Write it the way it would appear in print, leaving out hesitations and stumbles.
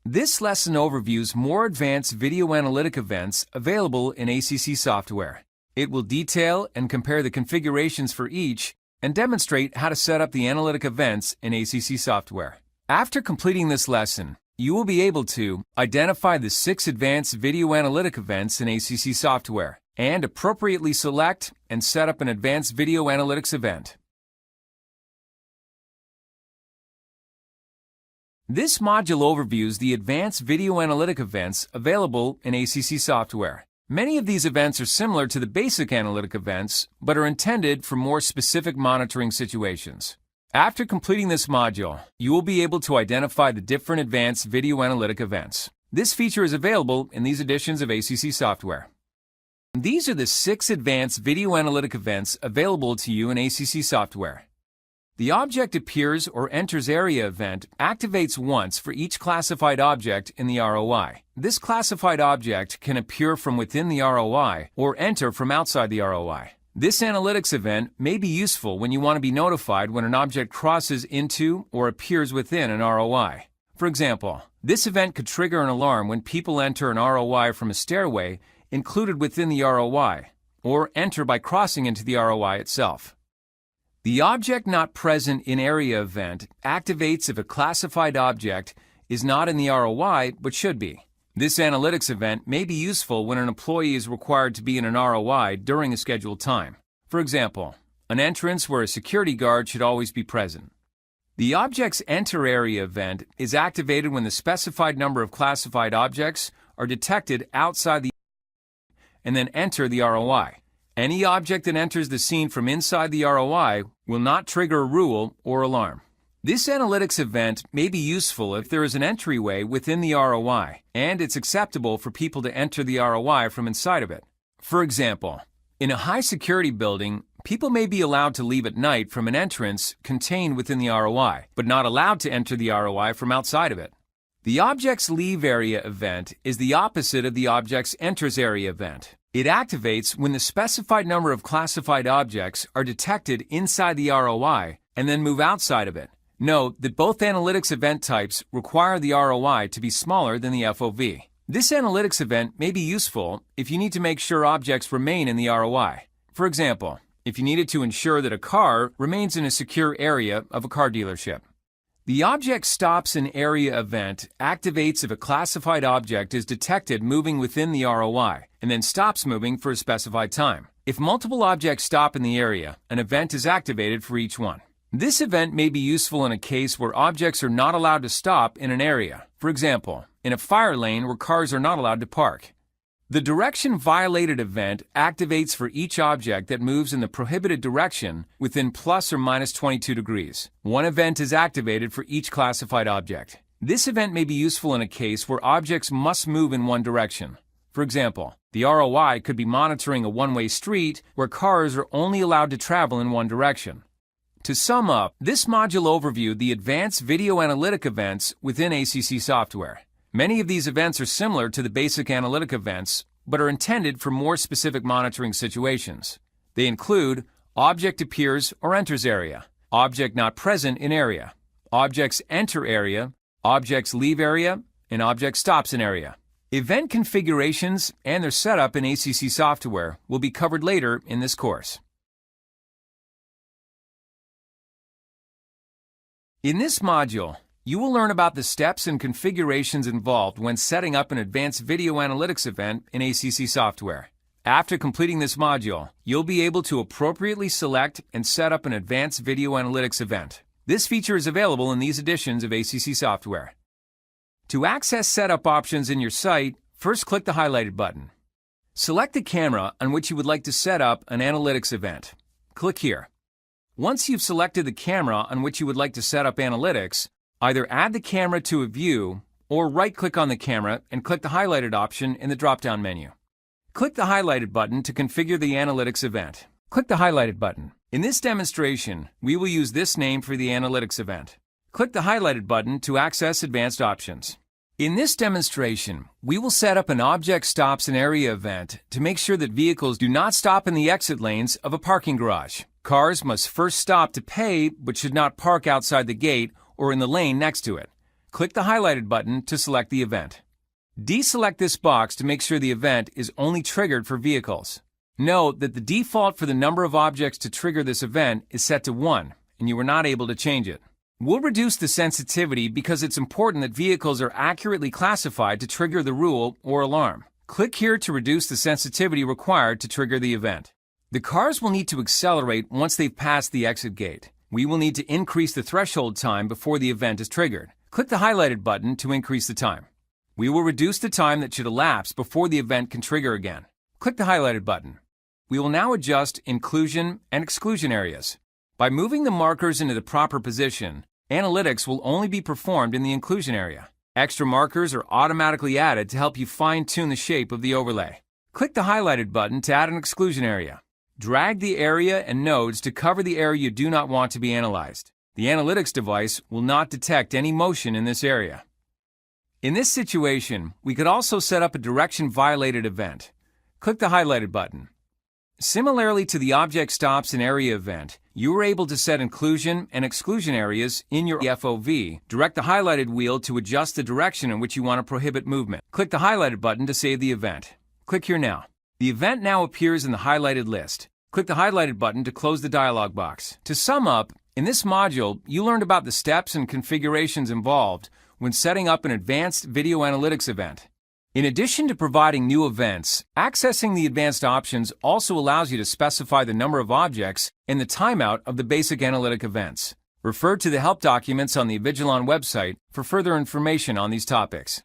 This lesson overviews more advanced video analytic events available in ACC software. It will detail and compare the configurations for each and demonstrate how to set up the analytic events in ACC software. After completing this lesson, you will be able to identify the 6 advanced video analytic events in ACC software and appropriately select and set up an advanced video analytics event. This module overviews the advanced video analytic events available in ACC software. Many of these events are similar to the basic analytic events, but are intended for more specific monitoring situations. After completing this module, you will be able to identify the different advanced video analytic events. This feature is available in these editions of ACC software. These are the 6 advanced video analytic events available to you in ACC software. The Object Appears or Enters Area event activates once for each classified object in the ROI. This classified object can appear from within the ROI or enter from outside the ROI. This analytics event may be useful when you want to be notified when an object crosses into or appears within an ROI. For example, this event could trigger an alarm when people enter an ROI from a stairway included within the ROI, or enter by crossing into the ROI itself. The Object Not Present in Area event activates if a classified object is not in the ROI but should be. This analytics event may be useful when an employee is required to be in an ROI during a scheduled time. For example, an entrance where a security guard should always be present. The Object's Enter Area event is activated when the specified number of classified objects are detected outside the and then enter the ROI. Any object that enters the scene from inside the ROI will not trigger a rule or alarm. This analytics event may be useful if there is an entryway within the ROI and it's acceptable for people to enter the ROI from inside of it. For example, in a high-security building, people may be allowed to leave at night from an entrance contained within the ROI, but not allowed to enter the ROI from outside of it. The Object's Leave Area event is the opposite of the Object's Enters Area event. It activates when the specified number of classified objects are detected inside the ROI and then move outside of it. Note that both analytics event types require the ROI to be smaller than the FOV. This analytics event may be useful if you need to make sure objects remain in the ROI. For example, if you needed to ensure that a car remains in a secure area of a car dealership. The Object Stops in Area event activates if a classified object is detected moving within the ROI and then stops moving for a specified time. If multiple objects stop in the area, an event is activated for each one. This event may be useful in a case where objects are not allowed to stop in an area. For example, in a fire lane where cars are not allowed to park. The Direction Violated event activates for each object that moves in the prohibited direction within plus or minus 22 degrees. One event is activated for each classified object. This event may be useful in a case where objects must move in one direction. For example, the ROI could be monitoring a one-way street where cars are only allowed to travel in one direction. To sum up, this module overviewed the advanced video analytic events within ACC software. Many of these events are similar to the basic analytic events, but are intended for more specific monitoring situations. They include Object Appears or Enters Area, Object Not Present in Area, Objects Enter Area, Objects Leave Area, and Object Stops in Area. Event configurations and their setup in ACC software will be covered later in this course. In this module, you will learn about the steps and configurations involved when setting up an advanced video analytics event in ACC software. After completing this module, you'll be able to appropriately select and set up an advanced video analytics event. This feature is available in these editions of ACC software. To access setup options in your site, first click the highlighted button. Select the camera on which you would like to set up an analytics event. Click here. Once you've selected the camera on which you would like to set up analytics, either add the camera to a view or right-click on the camera and click the highlighted option in the drop-down menu. Click the highlighted button to configure the analytics event. Click the highlighted button. In this demonstration, we will use this name for the analytics event. Click the highlighted button to access advanced options. In this demonstration, we will set up an Object Stops in Area event to make sure that vehicles do not stop in the exit lanes of a parking garage. Cars must first stop to pay but should not park outside the gate or in the lane next to it. Click the highlighted button to select the event. Deselect this box to make sure the event is only triggered for vehicles. Note that the default for the number of objects to trigger this event is set to 1, and you are not able to change it. We'll reduce the sensitivity because it's important that vehicles are accurately classified to trigger the rule or alarm. Click here to reduce the sensitivity required to trigger the event. The cars will need to accelerate once they've passed the exit gate. We will need to increase the threshold time before the event is triggered. Click the highlighted button to increase the time. We will reduce the time that should elapse before the event can trigger again. Click the highlighted button. We will now adjust inclusion and exclusion areas. By moving the markers into the proper position, analytics will only be performed in the inclusion area. Extra markers are automatically added to help you fine-tune the shape of the overlay. Click the highlighted button to add an exclusion area. Drag the area and nodes to cover the area you do not want to be analyzed. The analytics device will not detect any motion in this area. In this situation, we could also set up a direction-violated event. Click the highlighted button. Similarly to the object stops and area event, you are able to set inclusion and exclusion areas in your FOV. Direct the highlighted wheel to adjust the direction in which you want to prohibit movement. Click the highlighted button to save the event. Click here now. The event now appears in the highlighted list. Click the highlighted button to close the dialog box. To sum up, in this module, you learned about the steps and configurations involved when setting up an advanced video analytics event. In addition to providing new events, accessing the advanced options also allows you to specify the number of objects and the timeout of the basic analytic events. Refer to the help documents on the Avigilon website for further information on these topics.